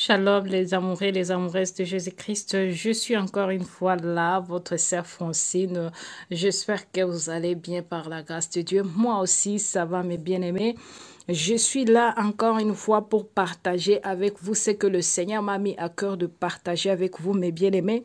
Shalom les amoureux et les amoureuses de Jésus-Christ. Je suis encore une fois là, votre sœur Francine. J'espère que vous allez bien par la grâce de Dieu. Moi aussi, ça va mes bien-aimés. Je suis là encore une fois pour partager avec vous ce que le Seigneur m'a mis à cœur de partager avec vous, mes bien-aimés,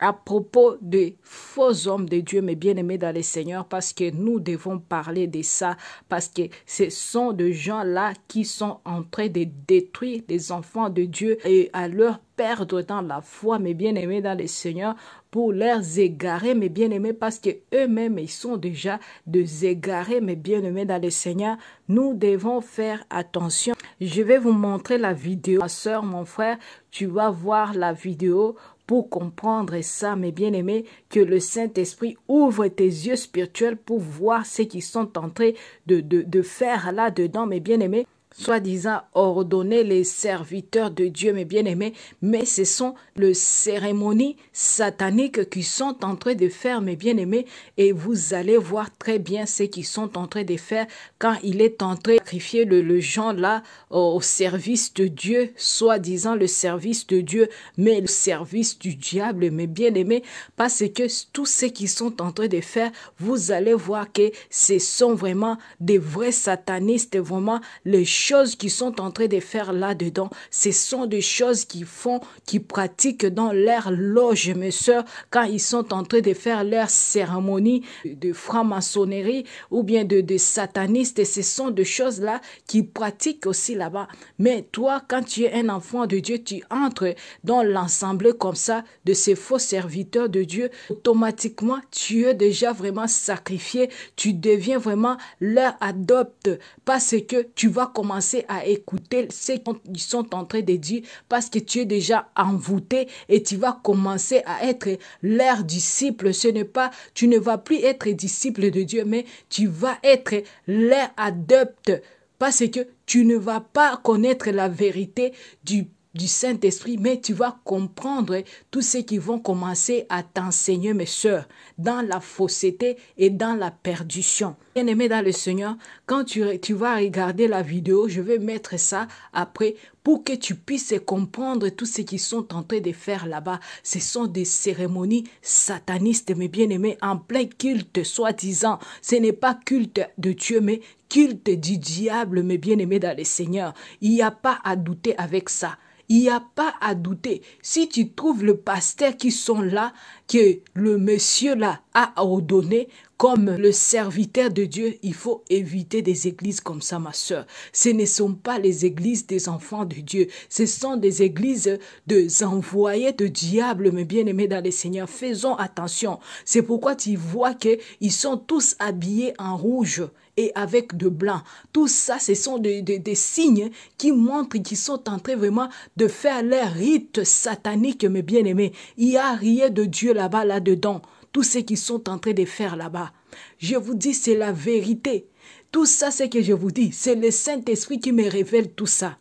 à propos des faux hommes de Dieu, mes bien-aimés dans les Seigneurs, parce que nous devons parler de ça, parce que ce sont des gens-là qui sont en train de détruire les enfants de Dieu et à leur perdre dans la foi, mes bien-aimés dans les Seigneurs, pour les égarer, mes bien-aimés, parce que eux-mêmes, ils sont déjà des égarés, mes bien-aimés dans les Seigneurs. Nous devons faire attention. Je vais vous montrer la vidéo. Ma soeur, mon frère, tu vas voir la vidéo pour comprendre ça, mes bien-aimés, que le Saint-Esprit ouvre tes yeux spirituels pour voir ce qu'ils sont en train de faire là-dedans, mes bien-aimés, soi-disant ordonner les serviteurs de Dieu, mes bien-aimés, mais ce sont les cérémonies sataniques qui sont en train de faire, mes bien-aimés, et vous allez voir très bien ce qu'ils sont en train de faire quand il est en train de sacrifier le gens là au service de Dieu, soi-disant le service de Dieu, mais le service du diable, mes bien-aimés, parce que tout ce qu'ils sont en train de faire, vous allez voir que ce sont vraiment des vrais satanistes, vraiment les choses qu'ils sont en train de faire là-dedans, ce sont des choses qu'ils font, qu'ils pratiquent dans leur loge, mes sœurs, quand ils sont en train de faire leur cérémonie de franc-maçonnerie ou bien de satanistes, et ce sont des choses-là qu'ils pratiquent aussi là-bas. Mais toi, quand tu es un enfant de Dieu, tu entres dans l'ensemble comme ça de ces faux serviteurs de Dieu, automatiquement, tu es déjà vraiment sacrifié, tu deviens vraiment leur adopte, parce que tu vas commencer à écouter ce qu'ils sont en train de dire, parce que tu es déjà envoûté et tu vas commencer à être leur disciple. Ce n'est pas, tu ne vas plus être disciple de Dieu, mais tu vas être leur adopte, parce que tu ne vas pas connaître la vérité du Saint-Esprit, mais tu vas comprendre tout ce qui vont commencer à t'enseigner, mes sœurs, dans la fausseté et dans la perdition. Bien-aimé dans le Seigneur, quand tu vas regarder la vidéo, je vais mettre ça après pour que tu puisses comprendre tout ce qu'ils sont en train de faire là-bas. Ce sont des cérémonies satanistes, mes bien-aimés, en plein culte, soi-disant. Ce n'est pas culte de Dieu, mais culte du diable, mes bien-aimés dans le Seigneur. Il n'y a pas à douter avec ça. Il n'y a pas à douter. Si tu trouves le pasteur qui sont là, que le monsieur là a ordonné comme le serviteur de Dieu, il faut éviter des églises comme ça, ma soeur. Ce ne sont pas les églises des enfants de Dieu. Ce sont des églises des envoyés de diable, mes bien-aimés dans le Seigneur. Faisons attention. C'est pourquoi tu vois qu'ils sont tous habillés en rouge et avec de blanc. Tout ça, ce sont des signes qui montrent qu'ils sont en train vraiment de faire leur rite satanique, mes bien-aimés. Il n'y a rien de Dieu là-bas, là-dedans. Tout ce qu'ils sont en train de faire là-bas. Je vous dis, c'est la vérité. Tout ça, c'est que je vous dis, c'est le Saint-Esprit qui me révèle tout ça.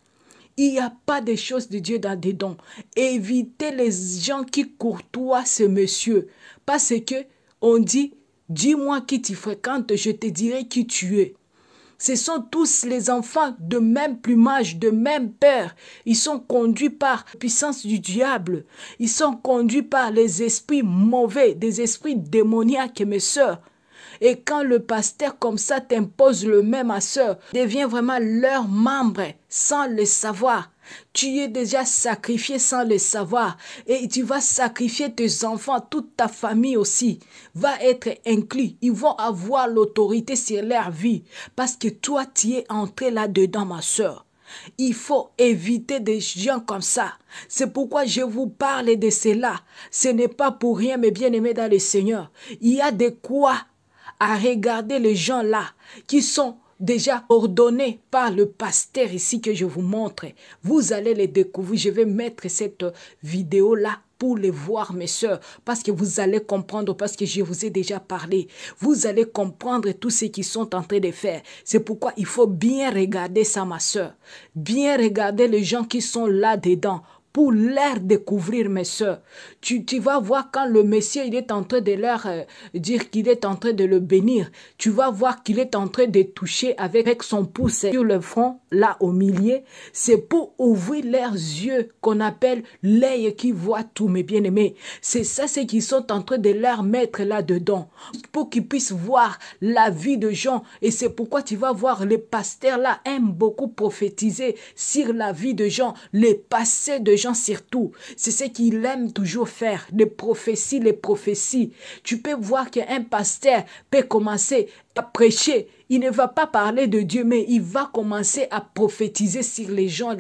Il n'y a pas de choses de Dieu dans des dons. Évitez les gens qui courtoient ce monsieur. Parce que on dit, dis-moi qui tu fréquentes, je te dirai qui tu es. Ce sont tous les enfants de même plumage, de même père. Ils sont conduits par la puissance du diable. Ils sont conduits par les esprits mauvais, des esprits démoniaques, mes sœurs. Et quand le pasteur comme ça t'impose le même à sœur, devient vraiment leur membre sans le savoir. Tu es déjà sacrifié sans le savoir et tu vas sacrifier tes enfants, toute ta famille aussi va être inclus. Ils vont avoir l'autorité sur leur vie parce que toi tu es entré là-dedans, ma sœur. Il faut éviter des gens comme ça. C'est pourquoi je vous parle de cela. Ce n'est pas pour rien, mes bien-aimés dans le Seigneur. Il y a de quoi à regarder les gens là qui sont déjà ordonnés par le pasteur ici que je vous montre. Vous allez les découvrir. Je vais mettre cette vidéo là pour les voir, mes sœurs, parce que vous allez comprendre, parce que je vous ai déjà parlé. Vous allez comprendre tout ce qu'ils sont en train de faire. C'est pourquoi il faut bien regarder ça, ma sœur. Bien regarder les gens qui sont là-dedans pour leur découvrir, mes soeurs. Tu vas voir quand le Messie il est en train de leur dire qu'il est en train de le bénir. Tu vas voir qu'il est en train de toucher avec son pouce sur le front, là au milieu. C'est pour ouvrir leurs yeux qu'on appelle l'œil qui voit tout, mes bien-aimés. C'est ça, c'est qu'ils sont en train de leur mettre là-dedans pour qu'ils puissent voir la vie de gens. Et c'est pourquoi tu vas voir les pasteurs là aiment beaucoup prophétiser sur la vie de gens, les passés de gens surtout. C'est ce qu'ils aiment toujours faire, les prophéties, les prophéties. Tu peux voir qu'un pasteur peut commencer à prêcher. Il ne va pas parler de Dieu, mais il va commencer à prophétiser sur les gens.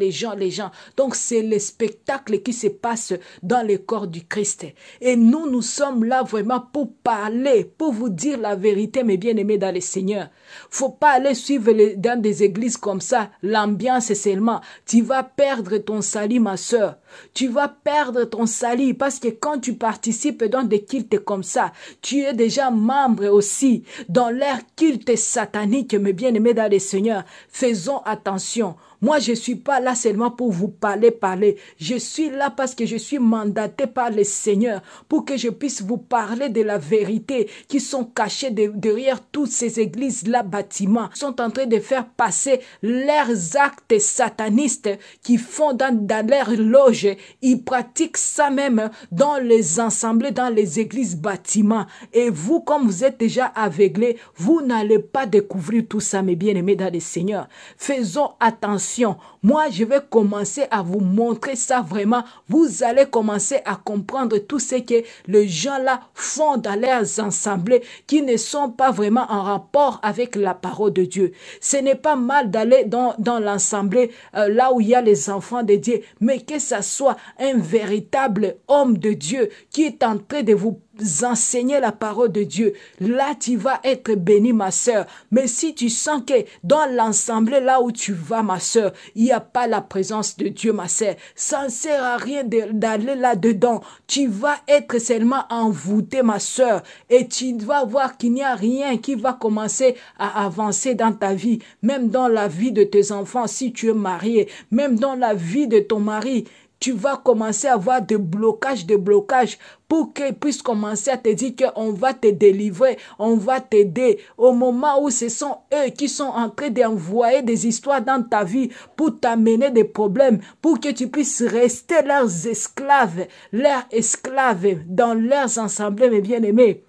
Donc, c'est le spectacle qui se passe dans le corps du Christ. Et nous sommes là vraiment pour parler, pour vous dire la vérité, mes bien-aimés dans le Seigneur. Faut pas aller suivre dans des églises comme ça, l'ambiance seulement. Tu vas perdre ton salut, ma soeur. Tu vas perdre ton salut parce que quand tu participes dans des cultes comme ça, tu es déjà membre aussi dans leur culte satanique, mes bien-aimés dans le Seigneur. Faisons attention. Moi, je ne suis pas là seulement pour vous parler. Je suis là parce que je suis mandaté par le Seigneur pour que je puisse vous parler de la vérité qui sont cachées derrière toutes ces églises-là, bâtiments. Ils sont en train de faire passer leurs actes satanistes qu'ils font dans leurs loges. Ils pratiquent ça même dans les assemblées, dans les églises, bâtiments. Et vous, comme vous êtes déjà aveuglés, vous n'allez pas découvrir tout ça, mes bien-aimés dans le Seigneur. Faisons attention. Moi, je vais commencer à vous montrer ça vraiment. Vous allez commencer à comprendre tout ce que les gens là font dans leurs assemblées qui ne sont pas vraiment en rapport avec la parole de Dieu. Ce n'est pas mal d'aller dans l'assemblée là où il y a les enfants de Dieu, mais que ça soit un véritable homme de Dieu qui est en train de vous enseigner la parole de Dieu. Là, tu vas être béni, ma sœur. Mais si tu sens que dans l'assemblée là où tu vas, ma sœur, il n'y a pas la présence de Dieu, ma sœur, ça ne sert à rien d'aller là-dedans. Tu vas être seulement envoûté, ma sœur, et tu vas voir qu'il n'y a rien qui va commencer à avancer dans ta vie, même dans la vie de tes enfants si tu es marié, même dans la vie de ton mari. Tu vas commencer à avoir des blocages pour qu'ils puissent commencer à te dire qu'on va te délivrer, on va t'aider. Au moment où ce sont eux qui sont en train d'envoyer des histoires dans ta vie pour t'amener des problèmes, pour que tu puisses rester leurs esclaves dans leurs assemblées, mes bien-aimés.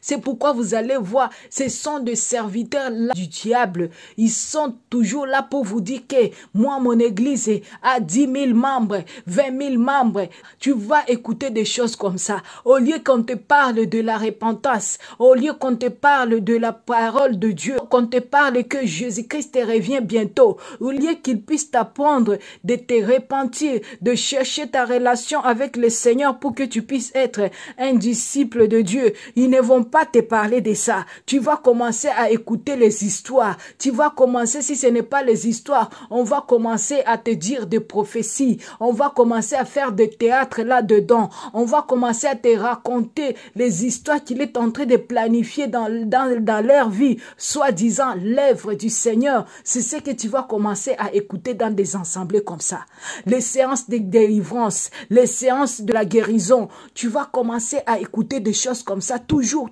C'est pourquoi vous allez voir, ce sont des serviteurs là du diable. Ils sont toujours là pour vous dire que moi, mon église a 10 000 membres, 20 000 membres. Tu vas écouter des choses comme ça. Au lieu qu'on te parle de la repentance, au lieu qu'on te parle de la parole de Dieu, qu'on te parle que Jésus-Christ revient bientôt, au lieu qu'il puisse t'apprendre de te repentir, de chercher ta relation avec le Seigneur pour que tu puisses être un disciple de Dieu, ils ne vont pas te parler de ça. Tu vas commencer à écouter les histoires. Tu vas commencer, si ce n'est pas les histoires, on va commencer à te dire des prophéties. On va commencer à faire de théâtre là-dedans. On va commencer à te raconter les histoires qu'il est en train de planifier dans leur vie, soi-disant l'œuvre du Seigneur. C'est ce que tu vas commencer à écouter dans des assemblées comme ça. Les séances de délivrance, les séances de la guérison. Tu vas commencer à écouter des choses comme ça, toujours.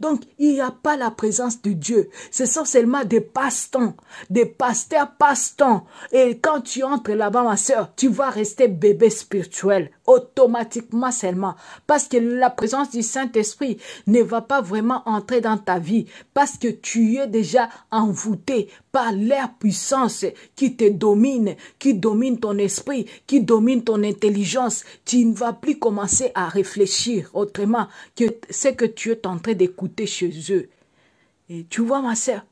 Donc, il n'y a pas la présence de Dieu. Ce sont seulement des passe-temps, des pasteurs passe-temps. Et quand tu entres là-bas, ma soeur, tu vas rester bébé spirituel, automatiquement seulement. Parce que la présence du Saint-Esprit ne va pas vraiment entrer dans ta vie. Parce que tu es déjà envoûté par l'air puissance qui te domine, qui domine ton esprit, qui domine ton intelligence. Tu ne vas plus commencer à réfléchir autrement que ce que tu es en train d'écouter chez eux. Et tu vois, ma sœur,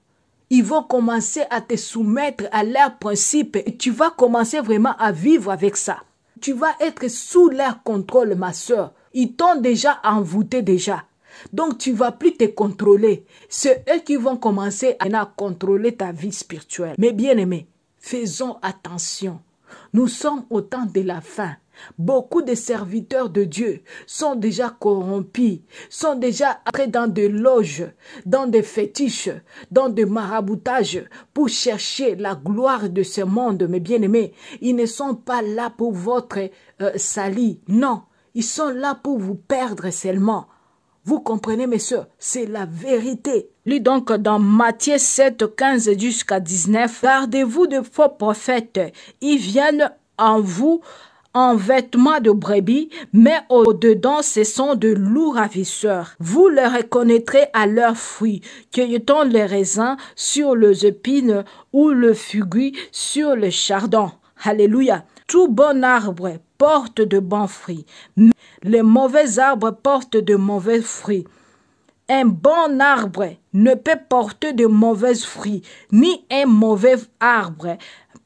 ils vont commencer à te soumettre à leurs principes et tu vas commencer vraiment à vivre avec ça. Tu vas être sous leur contrôle, ma sœur. Ils t'ont déjà envoûté déjà. Donc, tu ne vas plus te contrôler. C'est eux qui vont commencer à contrôler ta vie spirituelle. Mais bien aimés, faisons attention. Nous sommes au temps de la fin. Beaucoup de serviteurs de Dieu sont déjà corrompus, sont déjà entrés dans des loges, dans des fétiches, dans des maraboutages pour chercher la gloire de ce monde, mes bien-aimés. Ils ne sont pas là pour votre salut, non. Ils sont là pour vous perdre seulement. Vous comprenez, mes soeurs, c'est la vérité. Lis donc dans Matthieu 7, 15 jusqu'à 19. Gardez-vous de faux prophètes. Ils viennent en vous en vêtements de brebis, mais au-dedans, ce sont de loups ravisseurs. Vous les reconnaîtrez à leurs fruits. Cueille-t-on les raisins sur les épines ou le figuier sur le chardon? Alléluia. Tout bon arbre porte de bons fruits. Les mauvais arbres portent de mauvais fruits. Un bon arbre ne peut porter de mauvais fruits, ni un mauvais arbre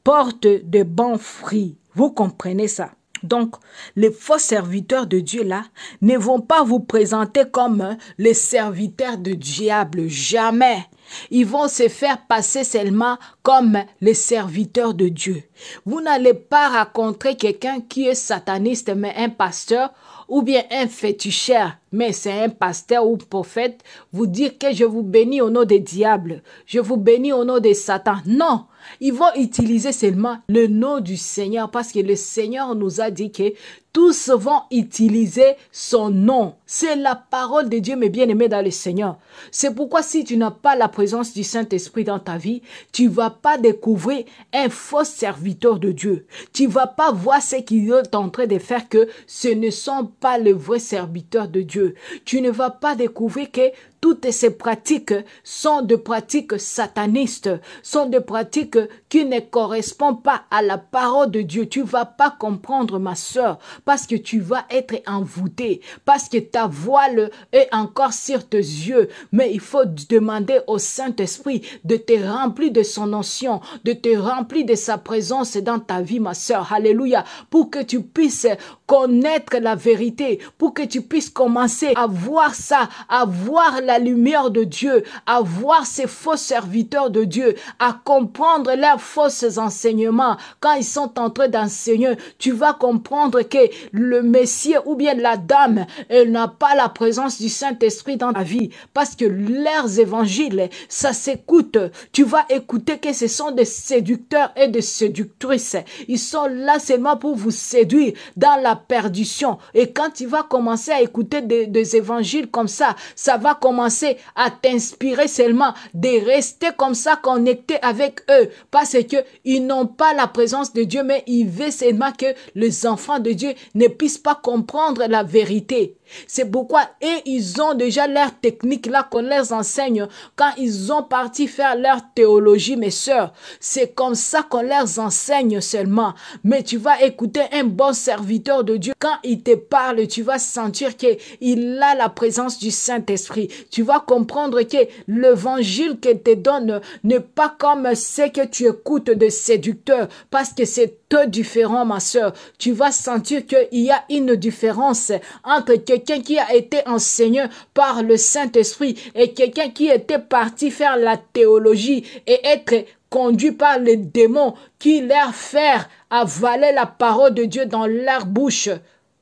porte de bons fruits. Vous comprenez ça? Donc, les faux serviteurs de Dieu là ne vont pas vous présenter comme les serviteurs du diable, jamais. Ils vont se faire passer seulement comme les serviteurs de Dieu. Vous n'allez pas rencontrer quelqu'un qui est sataniste, mais un pasteur, ou bien un féticheur, mais c'est un pasteur ou prophète, vous dire que je vous bénis au nom des diables, je vous bénis au nom de Satan. Non, ils vont utiliser seulement le nom du Seigneur parce que le Seigneur nous a dit que tous vont utiliser son nom. C'est la parole de Dieu, mes bien-aimés dans le Seigneur. C'est pourquoi si tu n'as pas la présence du Saint-Esprit dans ta vie, tu ne vas pas découvrir un faux serviteur de Dieu. Tu ne vas pas voir ce qu'ils sont en train de faire, que ce ne sont pas les vrais serviteurs de Dieu. Tu ne vas pas découvrir que toutes ces pratiques sont des pratiques satanistes, sont des pratiques qui ne correspondent pas à la parole de Dieu. Tu ne vas pas comprendre, ma sœur, parce que tu vas être envoûté, parce que ta voile est encore sur tes yeux. Mais il faut demander au Saint-Esprit de te remplir de son onction, de te remplir de sa présence dans ta vie, ma sœur. Alléluia. Pour que tu puisses connaître la vérité, pour que tu puisses commencer à voir ça, à voir la lumière de Dieu, à voir ces faux serviteurs de Dieu, à comprendre leurs faux enseignements. Quand ils sont en train d'enseigner, tu vas comprendre que le Messie ou bien la dame, elle n'a pas la présence du Saint-Esprit dans ta vie, parce que leurs évangiles, ça s'écoute. Tu vas écouter que ce sont des séducteurs et des séductrices. Ils sont là seulement pour vous séduire dans la perdition. Et quand tu vas commencer à écouter des évangiles comme ça va commencer à t'inspirer seulement de rester comme ça connecté avec eux, parce que ils n'ont pas la présence de Dieu, mais ils veulent seulement que les enfants de Dieu ne puissent pas comprendre la vérité. C'est pourquoi ils ont déjà leur technique là qu'on leur enseigne quand ils ont parti faire leur théologie, mes sœurs. C'est comme ça qu'on leur enseigne seulement. Mais tu vas écouter un bon serviteur de Dieu. Quand il te parle, tu vas sentir qu'il a la présence du Saint-Esprit. Tu vas comprendre que l'évangile qu'il te donne n'est pas comme ce que tu écoutes de séducteurs, parce que c'est tout différent, ma sœur. Tu vas sentir qu'il y a une différence entre quelqu'un qui a été enseigné par le Saint-Esprit et quelqu'un qui était parti faire la théologie et être conduit par les démons qui leur faire avaler la parole de Dieu dans leur bouche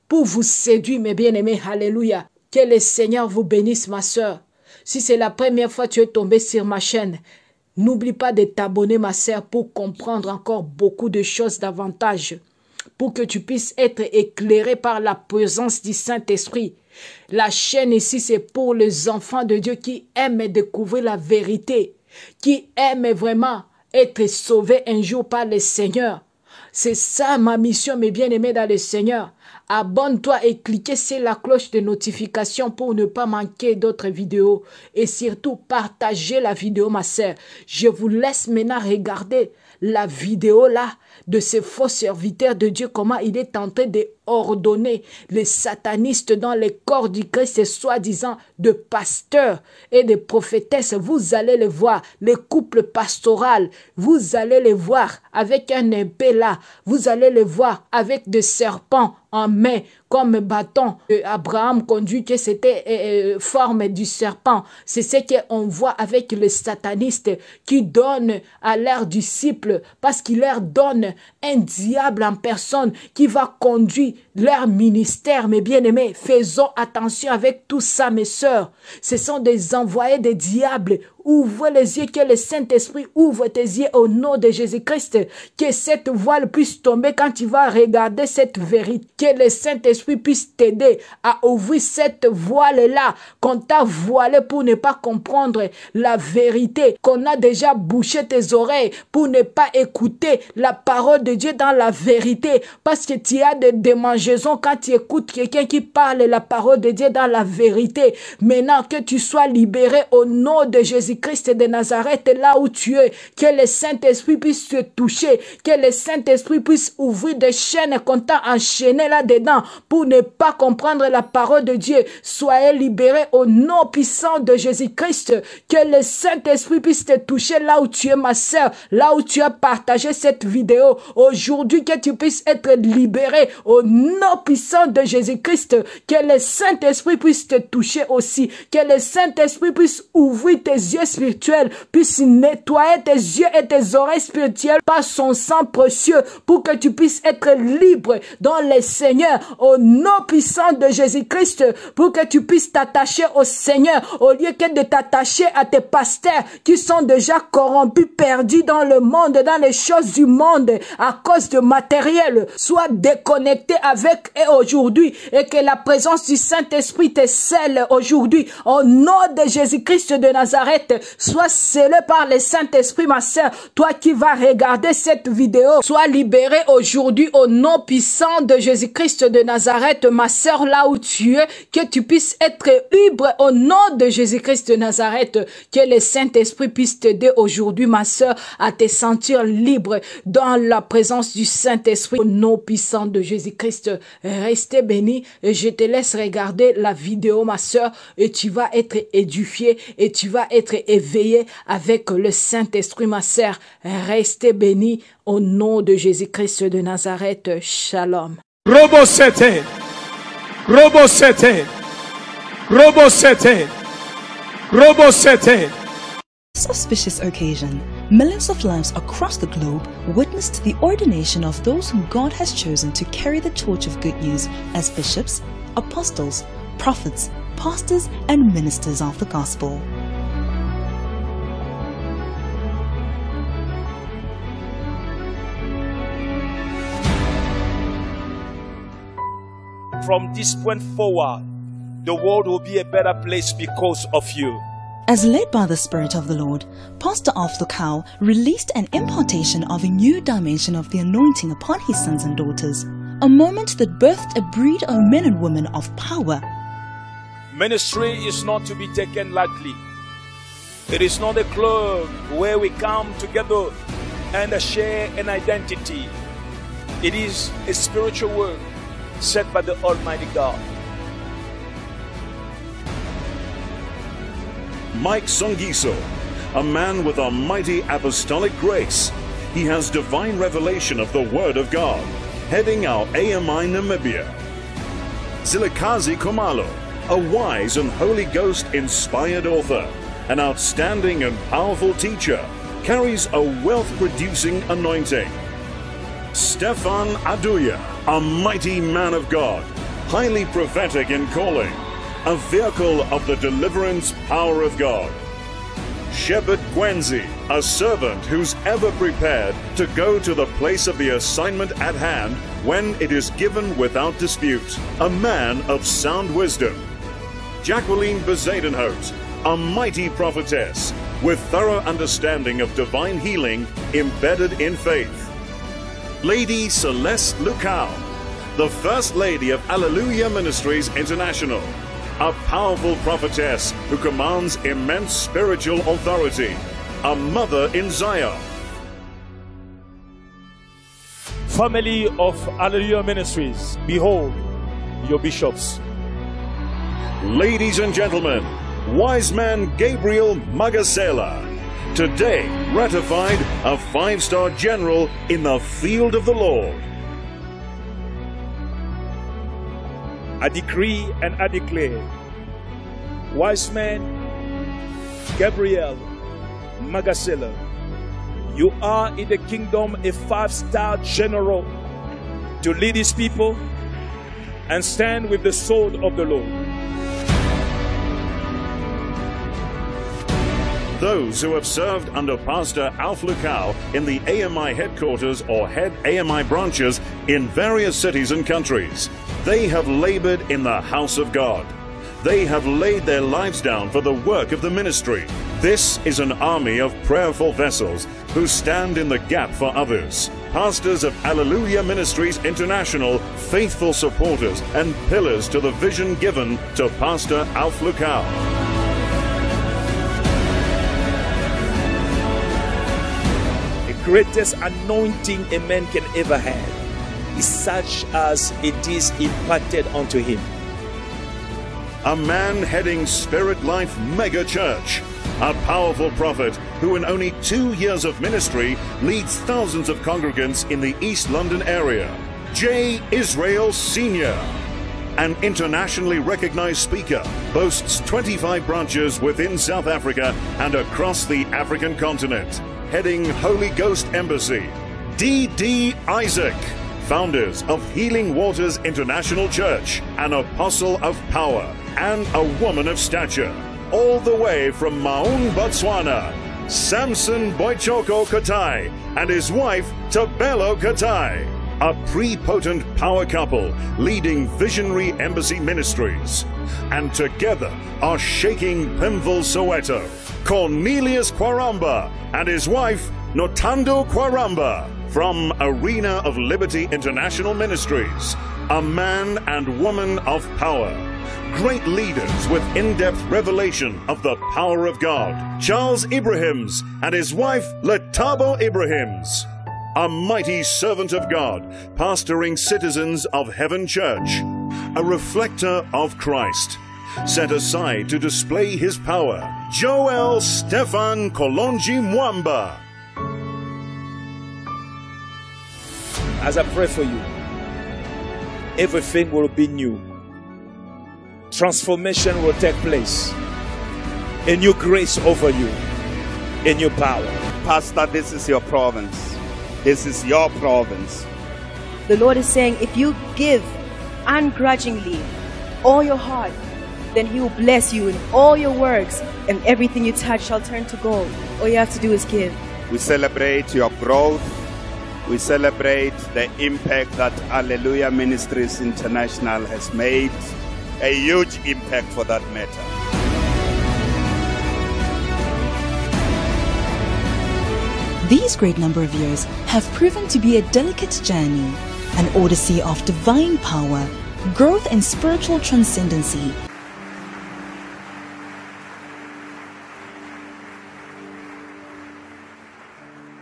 pour vous séduire, mes bien-aimés. Alléluia. Que le Seigneur vous bénisse, ma sœur. Si c'est la première fois que tu es tombé sur ma chaîne, n'oublie pas de t'abonner, ma sœur, pour comprendre encore beaucoup de choses davantage, pour que tu puisses être éclairé par la présence du Saint-Esprit. La chaîne ici, c'est pour les enfants de Dieu qui aiment découvrir la vérité, qui aiment vraiment être sauvés un jour par le Seigneur. C'est ça ma mission, mes bien-aimés dans le Seigneur. Abonne-toi et cliquez sur la cloche de notification pour ne pas manquer d'autres vidéos. Et surtout, partagez la vidéo, ma sœur. Je vous laisse maintenant regarder la vidéo là de ces faux serviteurs de Dieu, comment il est en train de ordonner les satanistes dans les corps du Christ, soi-disant de pasteurs et de prophétesses. Vous allez les voir, les couples pastoraux, vous allez les voir avec un épée là, vous allez les voir avec des serpents en main comme bâton. Abraham conduit que c'était forme du serpent. C'est ce qu'on voit avec les satanistes qui donnent à leurs disciples, parce qu'ils leur donnent un diable en personne qui va conduire leur ministère, mes bien-aimés. Faisons attention avec tout ça, mes sœurs. Ce sont des envoyés des diables. Ouvre les yeux, que le Saint-Esprit ouvre tes yeux au nom de Jésus-Christ. Que cette voile puisse tomber quand tu vas regarder cette vérité. Que le Saint-Esprit puisse t'aider à ouvrir cette voile-là qu'on t'a voilée pour ne pas comprendre la vérité. Qu'on a déjà bouché tes oreilles pour ne pas écouter la parole de Dieu dans la vérité. Parce que tu as des démangeaisons quand tu écoutes quelqu'un qui parle la parole de Dieu dans la vérité. Maintenant que tu sois libéré au nom de Jésus-Christ de Nazareth, là où tu es, que le Saint-Esprit puisse te toucher, que le Saint-Esprit puisse ouvrir des chaînes qu'on t'a enchaînées là-dedans pour ne pas comprendre la parole de Dieu. Soyez libérés au nom puissant de Jésus-Christ, que le Saint-Esprit puisse te toucher là où tu es, ma sœur, là où tu as partagé cette vidéo. Aujourd'hui, que tu puisses être libéré au nom puissant de Jésus-Christ, que le Saint-Esprit puisse te toucher aussi, que le Saint-Esprit puisse ouvrir tes yeux spirituels, puisse nettoyer tes yeux et tes oreilles spirituelles par son sang précieux pour que tu puisses être libre dans le Seigneur au nom puissant de Jésus-Christ, pour que tu puisses t'attacher au Seigneur au lieu que de t'attacher à tes pasteurs qui sont déjà corrompus, perdus dans le monde, dans les choses du monde à cause de matériel. Sois déconnecté avec eux aujourd'hui et que la présence du Saint-Esprit te scelle aujourd'hui au nom de Jésus-Christ de Nazareth. Sois scellé par le Saint-Esprit, ma sœur. Toi qui vas regarder cette vidéo, sois libéré aujourd'hui au nom puissant de Jésus-Christ de Nazareth, ma sœur, là où tu es, que tu puisses être libre au nom de Jésus-Christ de Nazareth, que le Saint-Esprit puisse t'aider aujourd'hui, ma sœur, à te sentir libre dans la présence du Saint-Esprit au nom puissant de Jésus-Christ. Restez bénis et je te laisse regarder la vidéo, ma sœur, et tu vas être édifié et tu vas être éveillé avec le Saint-Esprit, ma sœur. Restez bénis au nom de Jésus-Christ de Nazareth. Shalom. Robosete, Robosete, Robosete, Robosete. This auspicious occasion, millions of lives across the globe witnessed the ordination of those whom God has chosen to carry the torch of good news as bishops, apostles, prophets, pastors, and ministers of the gospel. From this point forward, the world will be a better place because of you. As led by the Spirit of the Lord, Pastor Alf Lukau released an impartation of a new dimension of the anointing upon his sons and daughters, a moment that birthed a breed of men and women of power. Ministry is not to be taken lightly. It is not a club where we come together and share an identity. It is a spiritual work set by the Almighty God. Mike Songiso, a man with a mighty apostolic grace. He has divine revelation of the Word of God, heading our AMI Namibia. Zilikazi Komalo, a wise and Holy Ghost-inspired author, an outstanding and powerful teacher, carries a wealth-producing anointing. Stefan Aduya, a mighty man of God, highly prophetic in calling, a vehicle of the deliverance power of God. Shepherd Gwenzi, a servant who's ever prepared to go to the place of the assignment at hand when it is given without dispute, a man of sound wisdom. Jacqueline Bezadenhout, a mighty prophetess with thorough understanding of divine healing embedded in faith. Lady Celeste Lukau, the First Lady of Alleluia Ministries International, a powerful prophetess who commands immense spiritual authority, a mother in Zion. Family of Alleluia Ministries, behold your bishops. Ladies and gentlemen, wise man Gabriel Magasela, today ratified a 5-star general in the field of the Lord. I decree and I declare, wise man Gabriel Magasela, you are in the kingdom a 5-star general to lead his people and stand with the sword of the Lord. Those who have served under Pastor Alf Lukau in the AMI headquarters or head AMI branches in various cities and countries, they have labored in the house of God. They have laid their lives down for the work of the ministry. This is an army of prayerful vessels who stand in the gap for others. Pastors of Alleluia Ministries International, faithful supporters and pillars to the vision given to Pastor Alf Lukau. Greatest anointing a man can ever have is such as it is imparted unto him. A man heading Spirit Life Mega Church, a powerful prophet who in only 2 years of ministry leads thousands of congregants in the East London area. J. Israel Sr., an internationally recognized speaker, boasts 25 branches within South Africa and across the African continent. Heading Holy Ghost Embassy, D.D. Isaac, founders of Healing Waters International Church, an apostle of power and a woman of stature. All the way from Maun, Botswana, Samson Boichoko Katai and his wife Tabelo Katai, a prepotent power couple leading Visionary Embassy Ministries. And together are shaking Pimville, Soweto, Cornelius Kwaramba and his wife Notando Kwaramba from Arena of Liberty International Ministries, a man and woman of power. Great leaders with in-depth revelation of the power of God. Charles Ibrahims and his wife Letabo Ibrahims, a mighty servant of God, pastoring citizens of Heaven Church, a reflector of Christ, set aside to display his power. Joel Stefan Kolonji Mwamba. As I pray for you, everything will be new. Transformation will take place. A new grace over you. A new power. Pastor, this is your province. This is your province. The Lord is saying, if you give ungrudgingly all your heart, then He will bless you in all your works, and everything you touch shall turn to gold. All you have to do is give. We celebrate your growth. We celebrate the impact that Alleluia Ministries International has made. A huge impact for that matter. These great number of years have proven to be a delicate journey, an odyssey of divine power, growth and spiritual transcendency.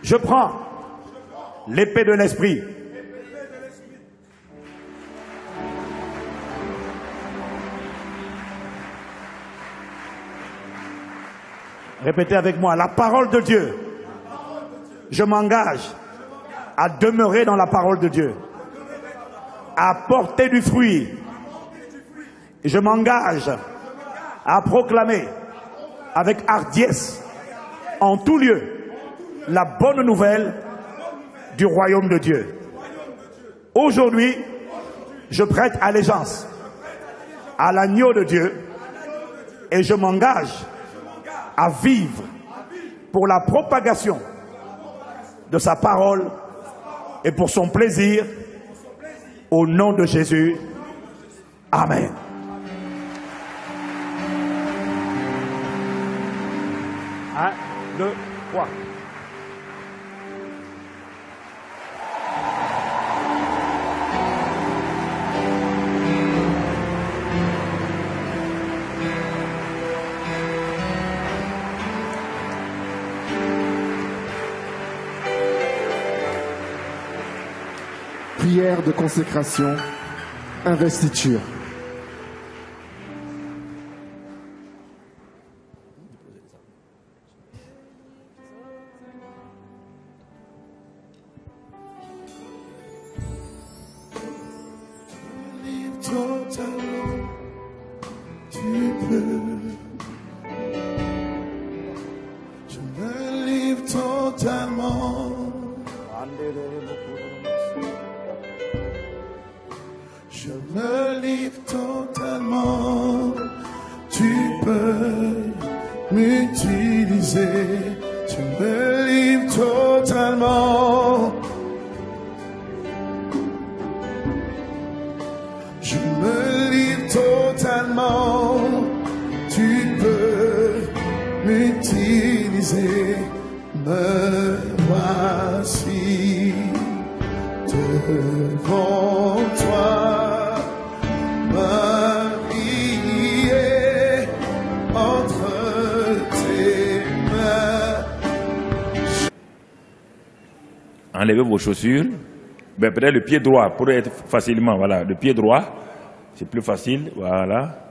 Je prends l'épée de l'esprit. Répétez avec moi, la parole de Dieu. Je m'engage à demeurer dans la parole de Dieu, à porter du fruit. Je m'engage à proclamer avec hardiesse en tout lieu la bonne nouvelle du royaume de Dieu. Aujourd'hui, je prête allégeance à l'agneau de Dieu et je m'engage à vivre pour la propagation de sa parole et pour son plaisir, au nom de Jésus. Amen. Un, deux, trois. Prière de consécration, investiture. Je me livre totalement. Je me livre totalement. Tu peux m'utiliser. Tu me livres totalement. Je me livre totalement. Tu peux m'utiliser. Me voici devant toi. Ma vie est entre tes mains. Enlevez vos chaussures. Ben, peut-être le pied droit pour être facilement. Voilà, le pied droit, c'est plus facile. Voilà.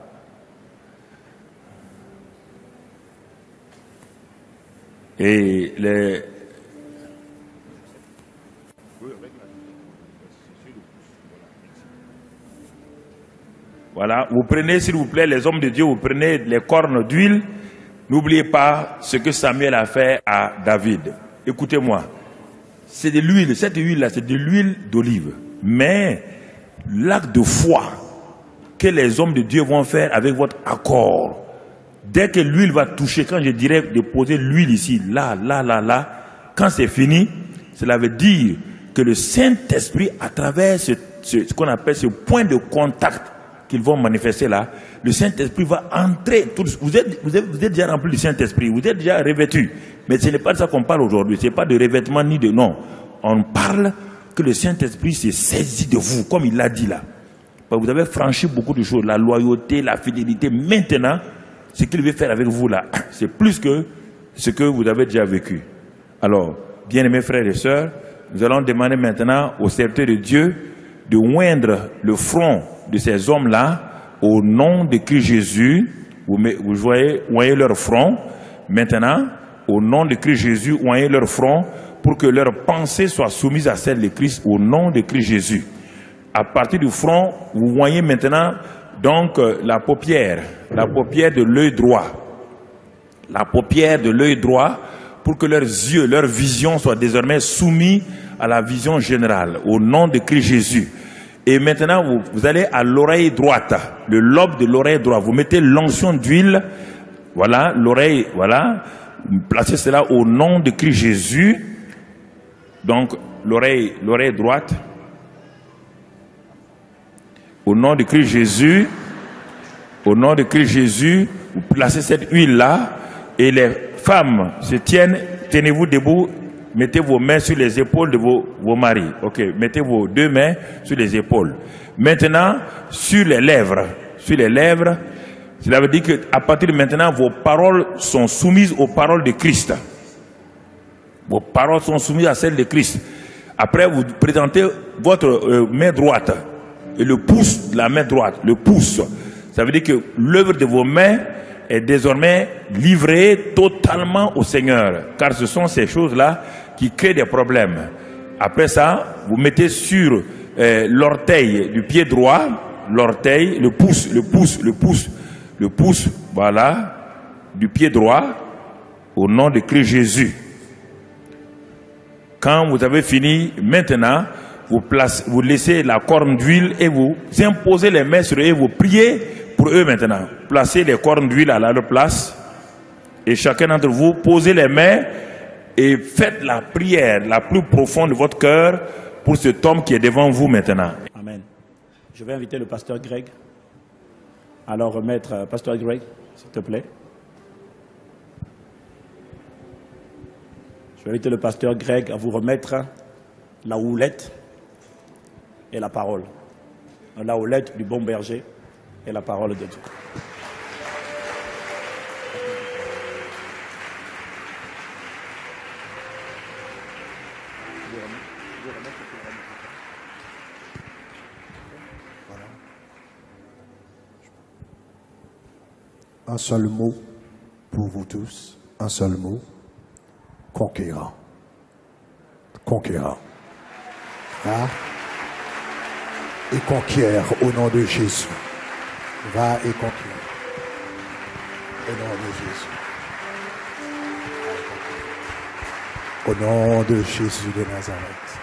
Et les... Voilà, vous prenez, s'il vous plaît, les hommes de Dieu, vous prenez les cornes d'huile. N'oubliez pas ce que Samuel a fait à David. Écoutez-moi, c'est de l'huile, cette huile-là, c'est de l'huile d'olive. Mais l'acte de foi que les hommes de Dieu vont faire avec votre accord, dès que l'huile va toucher, quand je dirais de poser l'huile ici, là, quand c'est fini, cela veut dire que le Saint-Esprit, à travers ce qu'on appelle ce point de contact qu'ils vont manifester là, le Saint-Esprit va entrer. Vous êtes déjà rempli du Saint-Esprit, vous êtes déjà revêtu. Mais ce n'est pas de ça qu'on parle aujourd'hui, ce n'est pas de revêtement ni de non. On parle que le Saint-Esprit s'est saisi de vous, comme il l'a dit là. Vous avez franchi beaucoup de choses, la loyauté, la fidélité. Maintenant, ce qu'il veut faire avec vous là, c'est plus que ce que vous avez déjà vécu. Alors, bien-aimés frères et sœurs, nous allons demander maintenant au serviteur de Dieu de oindre le front de ces hommes-là au nom de Christ Jésus. Vous voyez, oignez leur front. Maintenant, au nom de Christ Jésus, oignez leur front pour que leurs pensées soient soumises à celles de Christ au nom de Christ Jésus. À partir du front, vous voyez maintenant donc la paupière de l'œil droit. La paupière de l'œil droit pour que leurs yeux, leur vision soient désormais soumis à la vision générale au nom de Christ Jésus. Et maintenant, vous allez à l'oreille droite, le lobe de l'oreille droite. Vous mettez l'onction d'huile, voilà, l'oreille, voilà. Placez cela au nom de Christ Jésus. Donc, l'oreille droite. Au nom de Christ Jésus, au nom de Christ Jésus, vous placez cette huile-là et les femmes se tiennent, tenez-vous debout, mettez vos mains sur les épaules de vos maris. Ok, mettez vos deux mains sur les épaules. Maintenant, sur les lèvres, cela veut dire qu'à partir de maintenant, vos paroles sont soumises aux paroles de Christ. Vos paroles sont soumises à celles de Christ. Après, vous présentez votre main droite. Et le pouce de la main droite, le pouce, ça veut dire que l'œuvre de vos mains est désormais livrée totalement au Seigneur. Car ce sont ces choses-là qui créent des problèmes. Après ça, vous mettez sur l'orteil du pied droit, l'orteil, le pouce, voilà, du pied droit, au nom de Christ Jésus. Quand vous avez fini, maintenant, vous laissez la corne d'huile et vous imposez les mains sur eux et vous priez pour eux maintenant. Placez les cornes d'huile à leur place et chacun d'entre vous posez les mains et faites la prière la plus profonde de votre cœur pour cet homme qui est devant vous maintenant. Amen. Je vais inviter le pasteur Greg à leur remettre. Pasteur Greg, s'il te plaît. Je vais inviter le pasteur Greg à vous remettre la houlette et la parole. La houlette du bon berger et la parole de Dieu. Un seul mot pour vous tous, un seul mot, conquérant. Conquérant. Va et conquiert au nom de Jésus. Va et conquiert au nom de Jésus. Au nom de Jésus de Nazareth.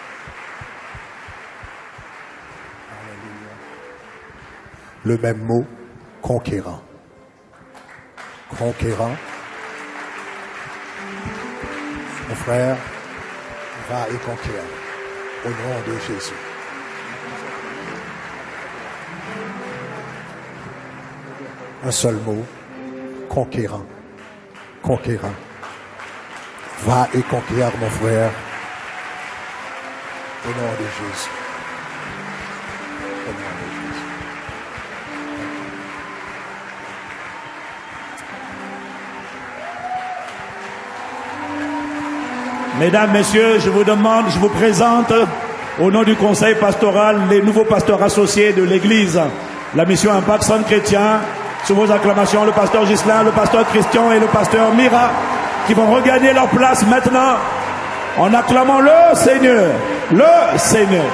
le même mot, conquérant. Conquérant. Mon frère, va et conquiert au nom de Jésus. Un seul mot, conquérant. Conquérant. Va et conquiert, mon frère, au nom de Jésus. Au nom de Jésus. Mesdames, Messieurs, je vous demande, je vous présente au nom du conseil pastoral les nouveaux pasteurs associés de l'Église, la mission Impact Centre Chrétien. Sous vos acclamations, le pasteur Ghislain, le pasteur Christian et le pasteur Mira, qui vont regagner leur place maintenant en acclamant le Seigneur. Le Seigneur.